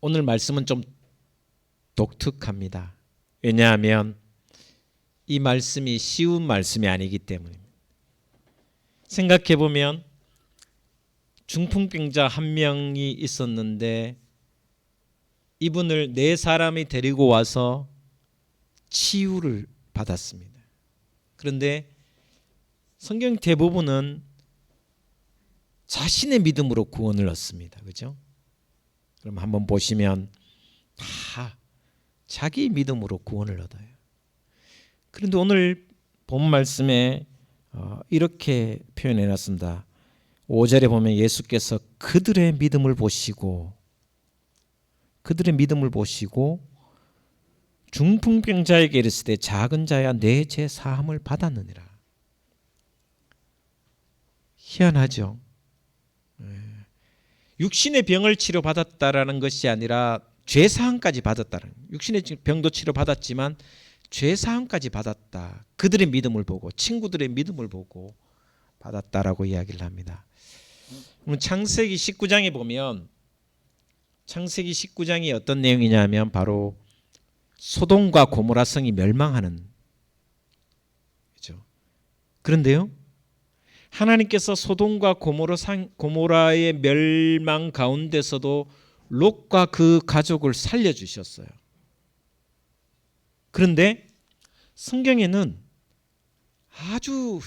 오늘 말씀은 좀 독특합니다. 왜냐하면 이 말씀이 쉬운 말씀이 아니기 때문입니다. 생각해 보면 중풍병자 한 명이 있었는데 이분을 네 사람이 데리고 와서 치유를 받았습니다. 그런데 성경 대부분은 자신의 믿음으로 구원을 얻습니다. 그렇죠? 그럼 한번 보시면 다 자기 믿음으로 구원을 얻어요. 그런데 오늘 본 말씀에 이렇게 표현해 놨습니다. 5절에 보면 예수께서 그들의 믿음을 보시고 중풍병자에게 이르시되 작은 자야 내 죄 사함을 받았느니라. 희한하죠. 육신의 병을 치료받았다라는 것이 아니라 죄사함까지 받았다는, 육신의 병도 치료받았지만 죄사함까지 받았다. 그들의 믿음을 보고, 친구들의 믿음을 보고 받았다라고 이야기를 합니다. 창세기 19장에 보면, 창세기 19장이 어떤 내용이냐면 바로 소돔과 고모라 성이 멸망하는, 그렇죠? 그런데요, 하나님께서 소돔과 고모라의 멸망 가운데서도 롯과 그 가족을 살려주셨어요. 그런데 성경에는 아주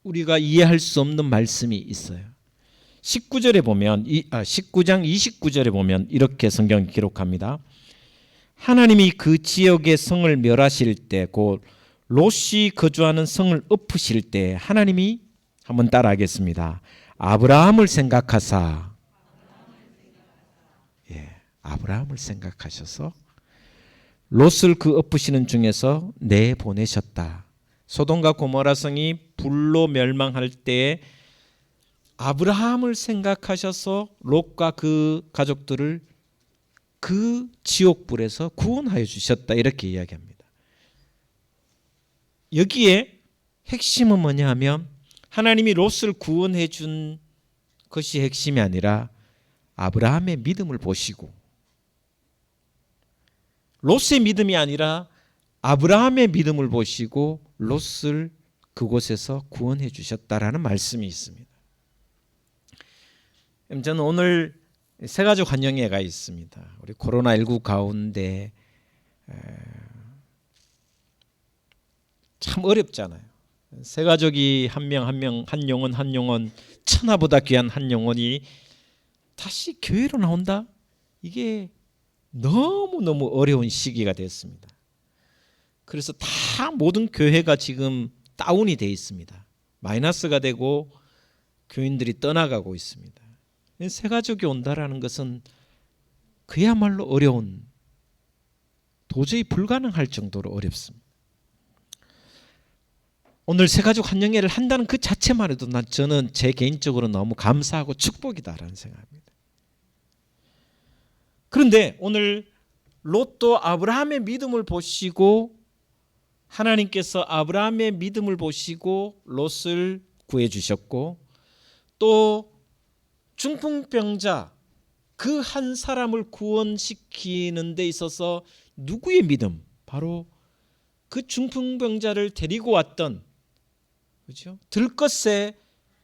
우리가 이해할 수 없는 말씀이 있어요. 19절에 보면 19장 29절에 보면 이렇게 성경이 기록합니다. 하나님이 그 지역의 성을 멸하실 때 곧 롯이 거주하는 성을 엎으실 때 하나님이, 한번 따라하겠습니다. 아브라함을 생각하사, 아브라함을 생각하셔서 롯을 그 엎으시는 중에서 내보내셨다. 소돔과 고모라 성이 불로 멸망할 때에 아브라함을 생각하셔서 롯과 그 가족들을 그 지옥불에서 구원하여 주셨다. 이렇게 이야기합니다. 여기에 핵심은 뭐냐 하면 하나님이 롯을 구원해 준 것이 핵심이 아니라 아브라함의 믿음을 보시고, 롯의 믿음이 아니라 아브라함의 믿음을 보시고 롯을 그곳에서 구원해 주셨다라는 말씀이 있습니다. 저는 오늘 새가족 환영회가 있습니다. 우리 코로나19 가운데 참 어렵잖아요. 새가족이 한 명 한 영혼 천하보다 귀한 한 영혼이 다시 교회로 나온다? 이게 너무너무 어려운 시기가 됐습니다. 그래서 다 모든 교회가 지금 다운이 되어 있습니다. 마이너스가 되고 교인들이 떠나가고 있습니다. 새가족이 온다라는 것은 그야말로 어려운, 도저히 불가능할 정도로 어렵습니다. 오늘 새가족 환영회를 한다는 그 자체만 해도 저는 제 개인적으로 너무 감사하고 축복이다라는 생각입니다. 그런데 오늘 롯도 아브라함의 믿음을 보시고, 하나님께서 아브라함의 믿음을 보시고 롯을 구해 주셨고, 또 중풍병자 그 한 사람을 구원시키는 데 있어서 누구의 믿음? 바로 그 중풍병자를 데리고 왔던, 그렇죠? 들것에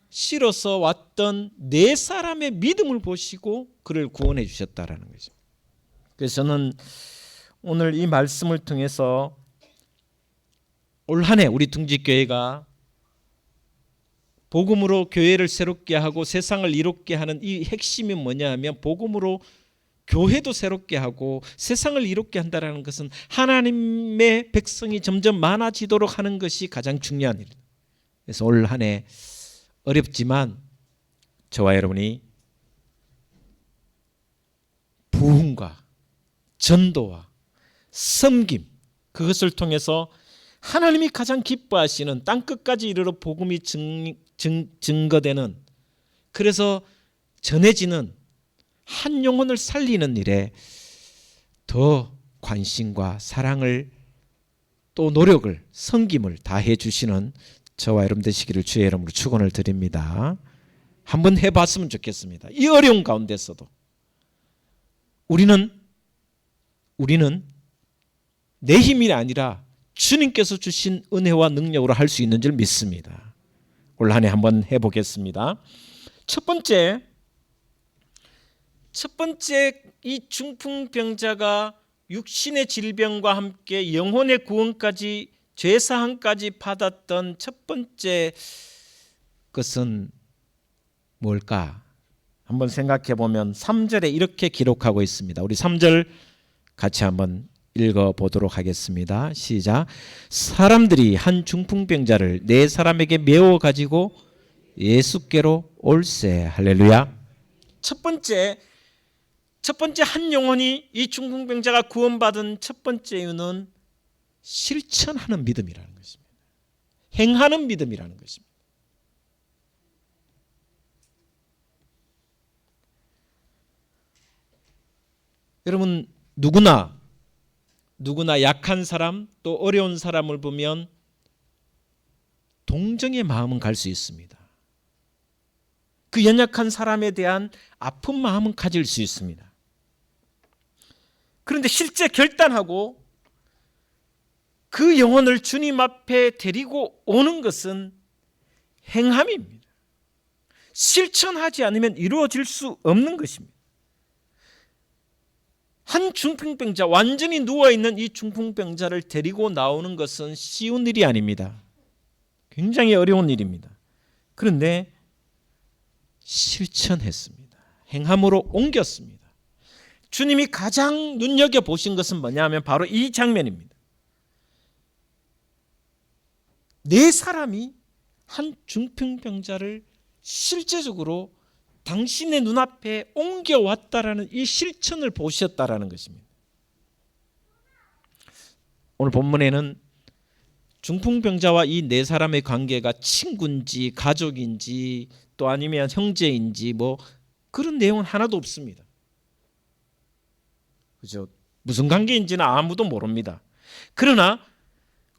실어서 왔던 네 사람의 믿음을 보시고 그를 구원해 주셨다라는 거죠. 그래서 저는 오늘 이 말씀을 통해서 올 한 해 우리 둥지교회가 복음으로 교회를 새롭게 하고 세상을 이롭게 하는 이 핵심이 뭐냐 하면, 복음으로 교회도 새롭게 하고 세상을 이롭게 한다는 것은 하나님의 백성이 점점 많아지도록 하는 것이 가장 중요한 일입니다. 그래서 올 한 해 어렵지만 저와 여러분이 부흥과 전도와 섬김, 그것을 통해서 하나님이 가장 기뻐하시는 땅끝까지 이르러 복음이 증거되는, 그래서 전해지는 한 영혼을 살리는 일에 더 관심과 사랑을, 또 노력을, 섬김을 다해 주시는 저와 여러분 되시기를 주의 이름으로 축원을 드립니다. 한번 해봤으면 좋겠습니다. 이 어려운 가운데서도 우리는 내 힘이 아니라 주님께서 주신 은혜와 능력으로 할 수 있는 줄 믿습니다. 올 한 해 한번 해보겠습니다. 첫 번째 이 중풍병자가 육신의 질병과 함께 영혼의 구원까지 죄사함까지 받았던 첫 번째 것은 뭘까? 한번 생각해 보면 3절에 이렇게 기록하고 있습니다. 우리 3절 같이 한번 읽어보도록 하겠습니다. 시작. 사람들이 한 중풍병자를 네 사람에게 메워 가지고 예수께로 올세. 할렐루야. 첫 번째 한 영혼이 이 중풍병자가 구원받은 첫 번째 이유는 실천하는 믿음이라는 것입니다. 행하는 믿음이라는 것입니다. 여러분, 누구나 약한 사람 또 어려운 사람을 보면 동정의 마음은 갈 수 있습니다. 그 연약한 사람에 대한 아픈 마음은 가질 수 있습니다. 그런데 실제 결단하고 그 영혼을 주님 앞에 데리고 오는 것은 행함입니다. 실천하지 않으면 이루어질 수 없는 것입니다. 한 중풍병자, 완전히 누워있는 이 중풍병자를 데리고 나오는 것은 쉬운 일이 아닙니다. 굉장히 어려운 일입니다. 그런데 실천했습니다. 행함으로 옮겼습니다. 주님이 가장 눈여겨보신 것은 뭐냐면 바로 이 장면입니다. 네 사람이 한 중풍병자를 실제적으로 당신의 눈앞에 옮겨왔다라는 이 실천을 보셨다라는 것입니다. 오늘 본문에는 중풍병자와 이 네 사람의 관계가 친구인지 가족인지 또 아니면 형제인지 뭐 그런 내용은 하나도 없습니다. 그죠? 무슨 관계인지는 아무도 모릅니다. 그러나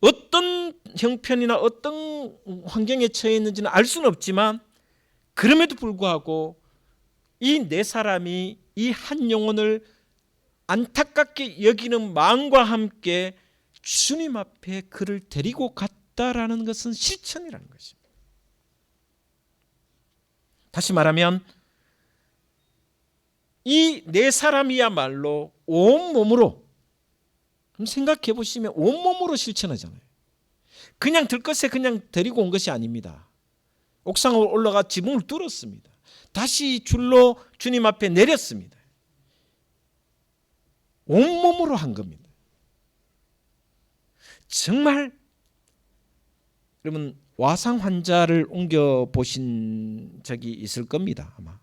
어떤 형편이나 어떤 환경에 처해 있는지는 알 수는 없지만 그럼에도 불구하고 이 네 사람이 이 한 영혼을 안타깝게 여기는 마음과 함께 주님 앞에 그를 데리고 갔다라는 것은 실천이라는 것입니다. 다시 말하면 이 네 사람이야말로 온몸으로, 생각해 보시면 온몸으로 실천하잖아요. 그냥 들것에 그냥 데리고 온 것이 아닙니다. 옥상으로 올라가 지붕을 뚫었습니다. 다시 줄로 주님 앞에 내렸습니다. 온몸으로 한 겁니다. 정말 여러분 와상 환자를 옮겨 보신 적이 있을 겁니다. 아마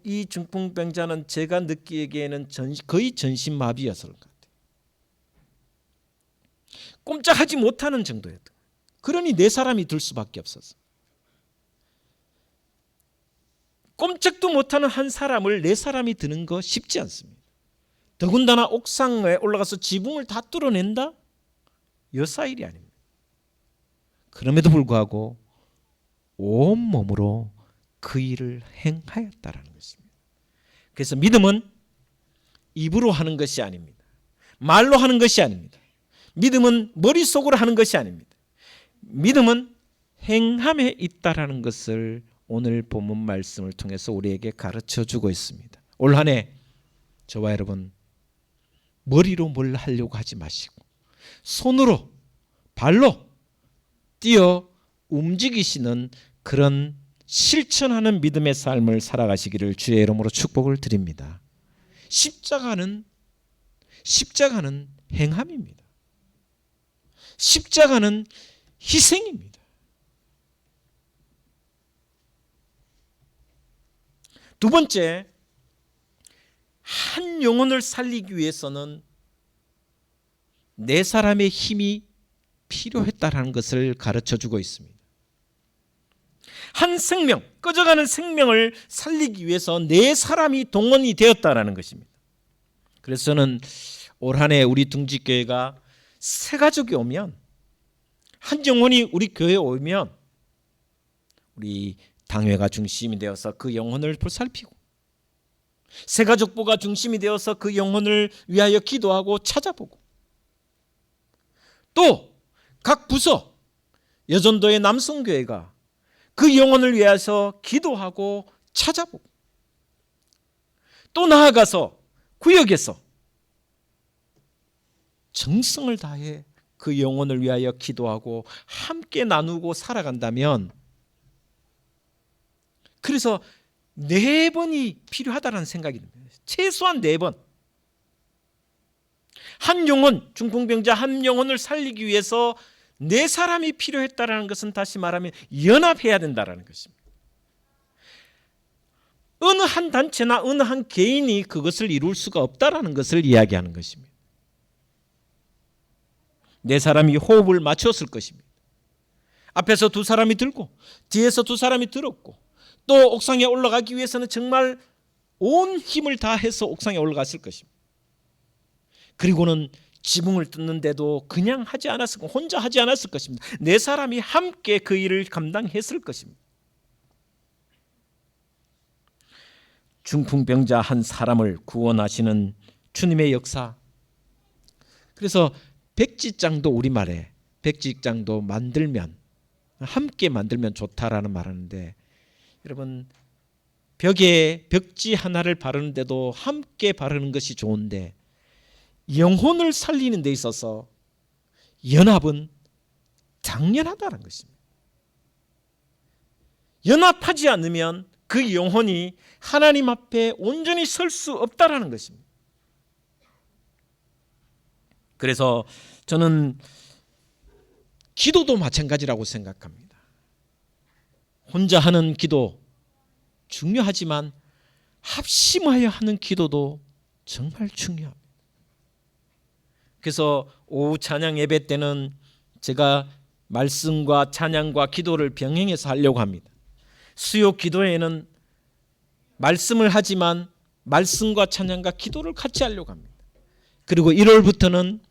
이 중풍병자는 제가 느끼기에는 거의 전신마비였을 것 같아요. 꼼짝하지 못하는 정도였던 거예요. 그러니 네 사람이 들 수밖에 없었어. 꼼짝도 못하는 한 사람을 네 사람이 드는 거 쉽지 않습니다. 더군다나 옥상에 올라가서 지붕을 다 뚫어낸다? 여사일이 아닙니다. 그럼에도 불구하고 온몸으로 그 일을 행하였다라는 것입니다. 그래서 믿음은 입으로 하는 것이 아닙니다. 말로 하는 것이 아닙니다. 믿음은 머릿속으로 하는 것이 아닙니다. 믿음은 행함에 있다라는 것을 오늘 본문 말씀을 통해서 우리에게 가르쳐 주고 있습니다. 올 한 해 저와 여러분 머리로 뭘 하려고 하지 마시고 손으로 발로 뛰어 움직이시는 그런 실천하는 믿음의 삶을 살아가시기를 주의 이름으로 축복을 드립니다. 십자가는 행함입니다. 십자가는 희생입니다. 두 번째, 한 영혼을 살리기 위해서는 네 사람의 힘이 필요했다라는 것을 가르쳐주고 있습니다. 한 생명, 꺼져가는 생명을 살리기 위해서 네 사람이 동원이 되었다라는 것입니다. 그래서 저는 올 한 해 우리 둥지교회가 새 가족이 오면, 한 영혼이 우리 교회에 오면 우리 당회가 중심이 되어서 그 영혼을 보살피고 새가족부가 중심이 되어서 그 영혼을 위하여 기도하고 찾아보고, 또 각 부서, 여전도의 남성교회가 그 영혼을 위해서 기도하고 찾아보고, 또 나아가서 구역에서 정성을 다해 그 영혼을 위하여 기도하고 함께 나누고 살아간다면, 그래서 4번이 필요하다는 생각이 듭니다. 최소한 4번. 한 영혼, 중풍병자 한 영혼을 살리기 위해서 4사람이 필요했다는 것은 다시 말하면 연합해야 된다는 것입니다. 어느 한 단체나 어느 한 개인이 그것을 이룰 수가 없다는 것을 이야기하는 것입니다. 4사람이 호흡을 맞췄을 것입니다. 앞에서 2사람이 들고 뒤에서 2사람이 들었고, 또 옥상에 올라가기 위해서는 정말 온 힘을 다해서 옥상에 올라갔을 것입니다. 그리고는 지붕을 뜯는데도 그냥 하지 않았을 것입니다. 혼자 하지 않았을 것입니다. 4사람이 함께 그 일을 감당했을 것입니다. 중풍병자 한 사람을 구원하시는 주님의 역사. 그래서 백지장도, 우리말에 백지장도 만들면, 함께 만들면 좋다라는 말하는데, 여러분, 벽에 벽지 하나를 바르는데도 함께 바르는 것이 좋은데, 영혼을 살리는 데 있어서 연합은 당연하다는 것입니다. 연합하지 않으면 그 영혼이 하나님 앞에 온전히 설 수 없다라는 것입니다. 그래서 저는 기도도 마찬가지라고 생각합니다. 혼자 하는 기도 중요하지만 합심하여 하는 기도도 정말 중요합니다. 그래서 오후 찬양 예배 때는 제가 말씀과 찬양과 기도를 병행해서 하려고 합니다. 수요 기도회에는 말씀을 하지만 말씀과 찬양과 기도를 같이 하려고 합니다. 그리고 1월부터는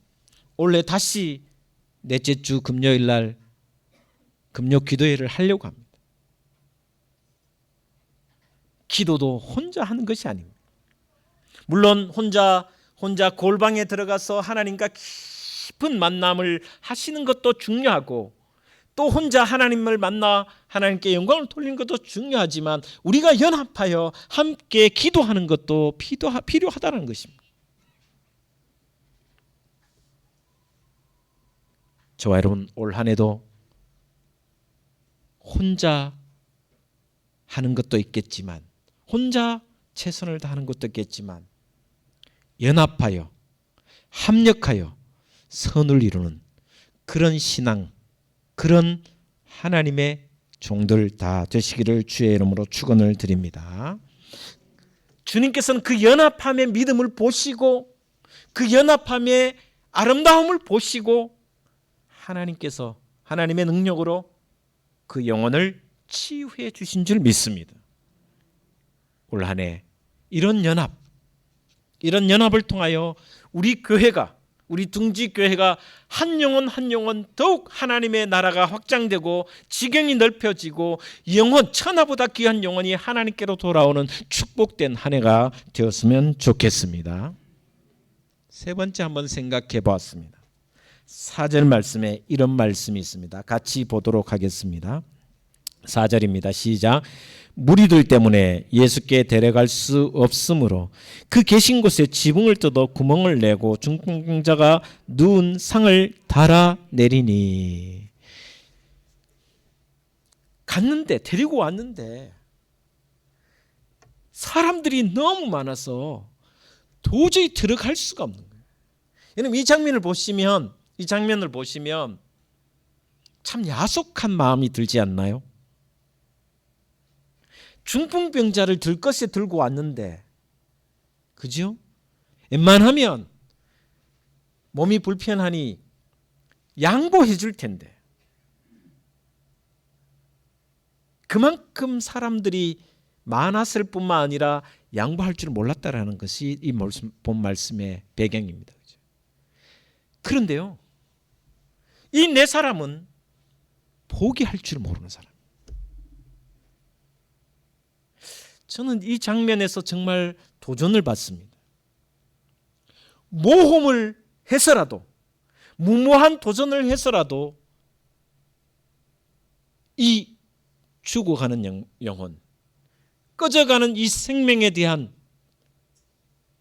원래 다시 넷째 주 금요일 날 금요 기도회를 하려고 합니다. 기도도 혼자 하는 것이 아닙니다. 물론 혼자 골방에 들어가서 하나님과 깊은 만남을 하시는 것도 중요하고, 또 혼자 하나님을 만나 하나님께 영광을 돌리는 것도 중요하지만, 우리가 연합하여 함께 기도하는 것도 필요하다는 것입니다. 저와 여러분, 올 한 해도 혼자 하는 것도 있겠지만, 혼자 최선을 다하는 것도 있겠지만, 연합하여 합력하여 선을 이루는 그런 신앙, 그런 하나님의 종들 다 되시기를 주의 이름으로 축원을 드립니다. 주님께서는 그 연합함의 믿음을 보시고, 그 연합함의 아름다움을 보시고, 하나님께서 하나님의 능력으로 그 영혼을 치유해 주신 줄 믿습니다. 올 한 해 이런 연합을 통하여 우리 교회가, 우리 둥지교회가 한 영혼 한 영혼 더욱 하나님의 나라가 확장되고 지경이 넓혀지고 영혼, 천하보다 귀한 영혼이 하나님께로 돌아오는 축복된 한 해가 되었으면 좋겠습니다. 세 번째 한번 생각해 보았습니다. 4절 말씀에 이런 말씀이 있습니다. 같이 보도록 하겠습니다. 4절입니다. 시작. 무리들 때문에 예수께 데려갈 수 없으므로 그 계신 곳에 지붕을 뜯어 구멍을 내고 중풍병자가 누운 상을 달아내리니. 갔는데, 데리고 왔는데 사람들이 너무 많아서 도저히 들어갈 수가 없는 거예요. 여러분, 이 장면을 보시면 참 야속한 마음이 들지 않나요? 중풍병자를 들 것에 들고 왔는데, 그죠? 웬만하면 몸이 불편하니 양보해 줄 텐데, 그만큼 사람들이 많았을 뿐만 아니라 양보할 줄 몰랐다라는 것이 이 본 말씀의 배경입니다. 그런데요, 이 4사람은 포기할 줄 모르는 사람. 저는 이 장면에서 정말 도전을 받습니다. 모험을 해서라도, 무모한 도전을 해서라도 이 죽어가는 영혼, 꺼져가는 이 생명에 대한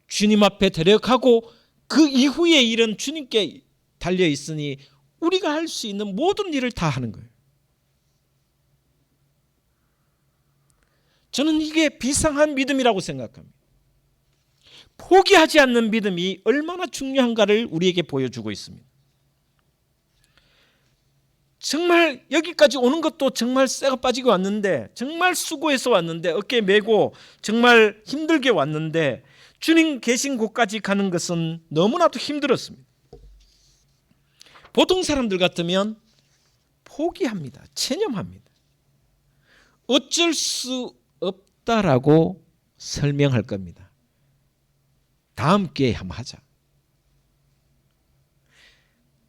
주님 앞에 데려가고 그 이후의 일은 주님께 달려 있으니 우리가 할 수 있는 모든 일을 다 하는 거예요. 저는 이게 비상한 믿음이라고 생각합니다. 포기하지 않는 믿음이 얼마나 중요한가를 우리에게 보여주고 있습니다. 정말 여기까지 오는 것도 정말 쇠가 빠지고 왔는데, 정말 수고해서 왔는데, 어깨 메고 정말 힘들게 왔는데, 주님 계신 곳까지 가는 것은 너무나도 힘들었습니다. 보통 사람들 같으면 포기합니다. 체념합니다. 어쩔 수 없다라고 설명할 겁니다. 다음 기회에 한번 하자.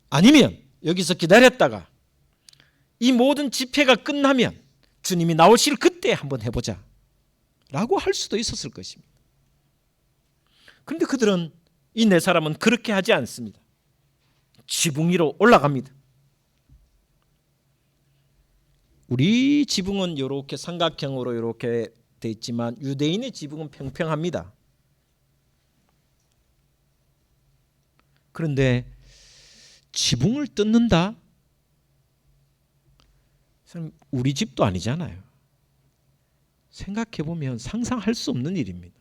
아니면 여기서 기다렸다가 이 모든 집회가 끝나면 주님이 나오실 그때 한번 해보자 라고 할 수도 있었을 것입니다. 그런데 그들은, 이 네 사람은 그렇게 하지 않습니다. 지붕 위로 올라갑니다. 우리 지붕은 이렇게 삼각형으로 이렇게 돼 있지만 유대인의 지붕은 평평합니다. 그런데 지붕을 뜯는다? 우리 집도 아니잖아요. 생각해보면 상상할 수 없는 일입니다.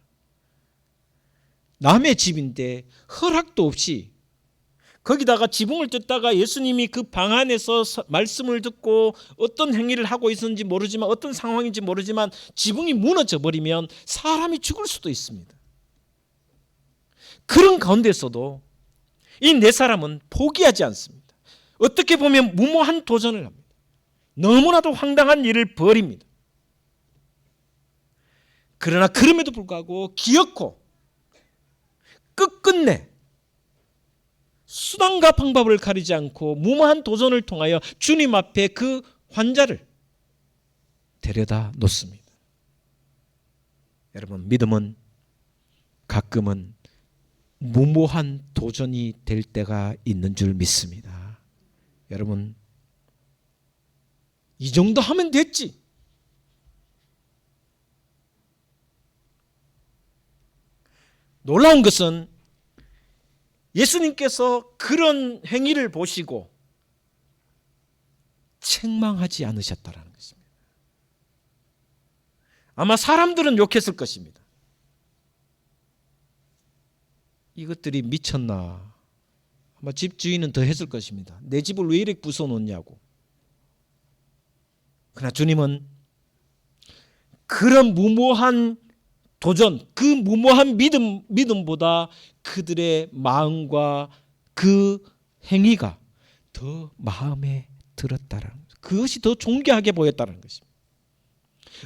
남의 집인데 허락도 없이, 거기다가 지붕을 뜯다가 예수님이 그 방 안에서 말씀을 듣고 어떤 행위를 하고 있었는지 모르지만, 어떤 상황인지 모르지만 지붕이 무너져 버리면 사람이 죽을 수도 있습니다. 그런 가운데서도 이 네 사람은 포기하지 않습니다. 어떻게 보면 무모한 도전을 합니다. 너무나도 황당한 일을 벌입니다. 그러나 그럼에도 불구하고 기어코 끝끝내 수단과 방법을 가리지 않고 무모한 도전을 통하여 주님 앞에 그 환자를 데려다 놓습니다. 여러분, 믿음은 가끔은 무모한 도전이 될 때가 있는 줄 믿습니다. 여러분, 이 정도 하면 됐지. 놀라운 것은 예수님께서 그런 행위를 보시고 책망하지 않으셨다는 것입니다. 아마 사람들은 욕했을 것입니다. 이것들이 미쳤나. 아마 집주인은 더 했을 것입니다. 내 집을 왜 이렇게 부숴놓냐고. 그러나 주님은 그런 무모한 도전, 그 무모한 믿음보다 그들의 마음과 그 행위가 더 마음에 들었다는 것, 그것이 더 존귀하게 보였다는 것입니다.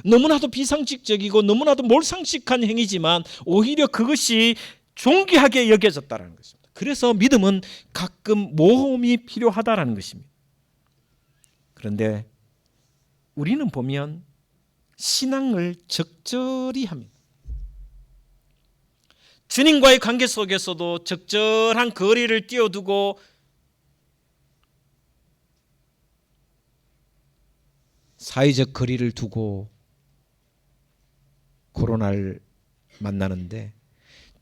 너무나도 비상식적이고 너무나도 몰상식한 행위지만 오히려 그것이 존귀하게 여겨졌다는 것입니다. 그래서 믿음은 가끔 모험이 필요하다는 것입니다. 그런데 우리는 보면 신앙을 적절히 합니다. 주님과의 관계 속에서도 적절한 거리를 띄워두고 사회적 거리를 두고 코로나를 만나는데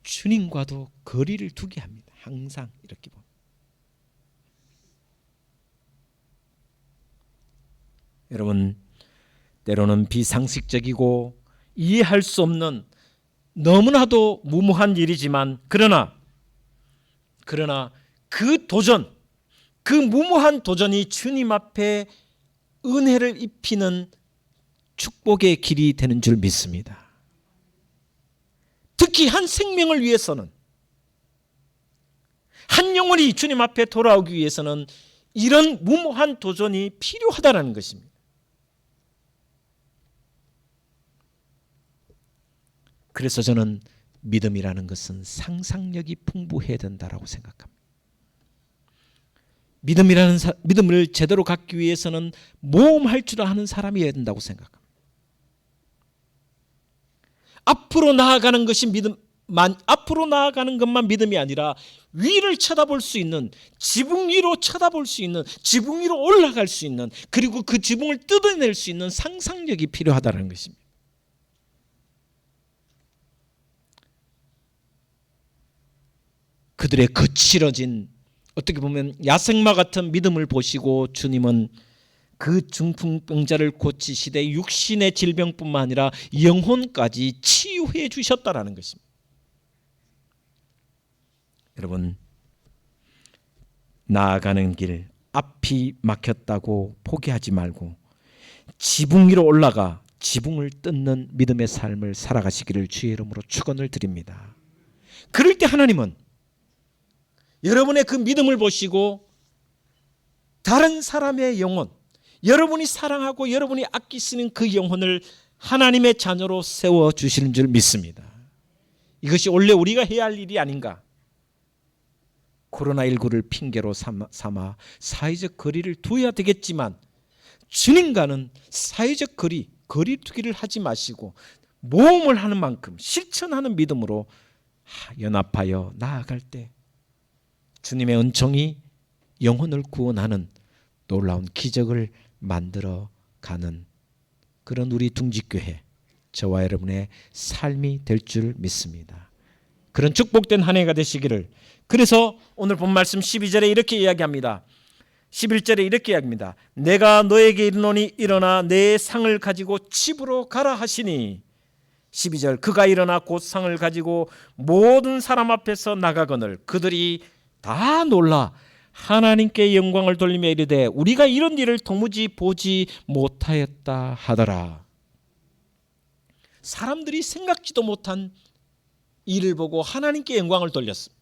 주님과도 거리를 두게 합니다. 항상 이렇게 보면. 여러분, 때로는 비상식적이고 이해할 수 없는 너무나도 무모한 일이지만 그러나 그 도전, 그 무모한 도전이 주님 앞에 은혜를 입히는 축복의 길이 되는 줄 믿습니다. 특히 한 생명을 위해서는, 한 영혼이 주님 앞에 돌아오기 위해서는 이런 무모한 도전이 필요하다는 것입니다. 그래서 저는 믿음이라는 것은 상상력이 풍부해야 된다고 생각합니다. 믿음을 제대로 갖기 위해서는 모험할 줄 아는 사람이어야 된다고 생각합니다. 앞으로 나아가는 것이 앞으로 나아가는 것만 믿음이 아니라 위를 쳐다볼 수 있는, 지붕 위로 쳐다볼 수 있는, 지붕 위로 올라갈 수 있는, 그리고 그 지붕을 뜯어낼 수 있는 상상력이 필요하다는 것입니다. 그들의 거칠어진, 어떻게 보면 야생마 같은 믿음을 보시고 주님은 그 중풍병자를 고치시되 육신의 질병뿐만 아니라 영혼까지 치유해 주셨다라는 것입니다. 여러분, 나아가는 길 앞이 막혔다고 포기하지 말고 지붕 위로 올라가 지붕을 뜯는 믿음의 삶을 살아가시기를 주의 이름으로 축원을 드립니다. 그럴 때 하나님은 여러분의 그 믿음을 보시고 다른 사람의 영혼, 여러분이 사랑하고 여러분이 아끼시는 그 영혼을 하나님의 자녀로 세워주시는 줄 믿습니다. 이것이 원래 우리가 해야 할 일이 아닌가. 코로나19를 핑계로 삼아 사회적 거리를 두어야 되겠지만 주님과는 사회적 거리두기를 하지 마시고 모험을 하는 만큼 실천하는 믿음으로 연합하여 나아갈 때 주님의 은총이 영혼을 구원하는 놀라운 기적을 만들어가는 그런 우리 둥지교회, 저와 여러분의 삶이 될 줄 믿습니다. 그런 축복된 한 해가 되시기를. 그래서 오늘 본 말씀 12절에 이렇게 이야기합니다. 11절에 이렇게 이야기합니다. 내가 너에게 이르노니 일어나 내 상을 가지고 집으로 가라 하시니, 12절, 그가 일어나 곧 상을 가지고 모든 사람 앞에서 나가거늘 그들이 다 놀라 하나님께 영광을 돌리며 이르되 우리가 이런 일을 도무지 보지 못하였다 하더라. 사람들이 생각지도 못한 일을 보고 하나님께 영광을 돌렸습니다.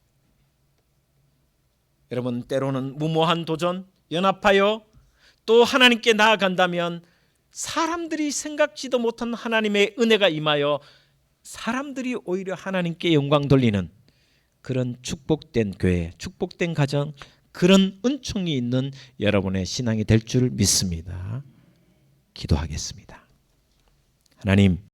여러분, 때로는 무모한 도전, 연합하여 또 하나님께 나아간다면 사람들이 생각지도 못한 하나님의 은혜가 임하여 사람들이 오히려 하나님께 영광 돌리는 그런 축복된 교회, 축복된 가정, 그런 은총이 있는 여러분의 신앙이 될 줄 믿습니다. 기도하겠습니다. 하나님,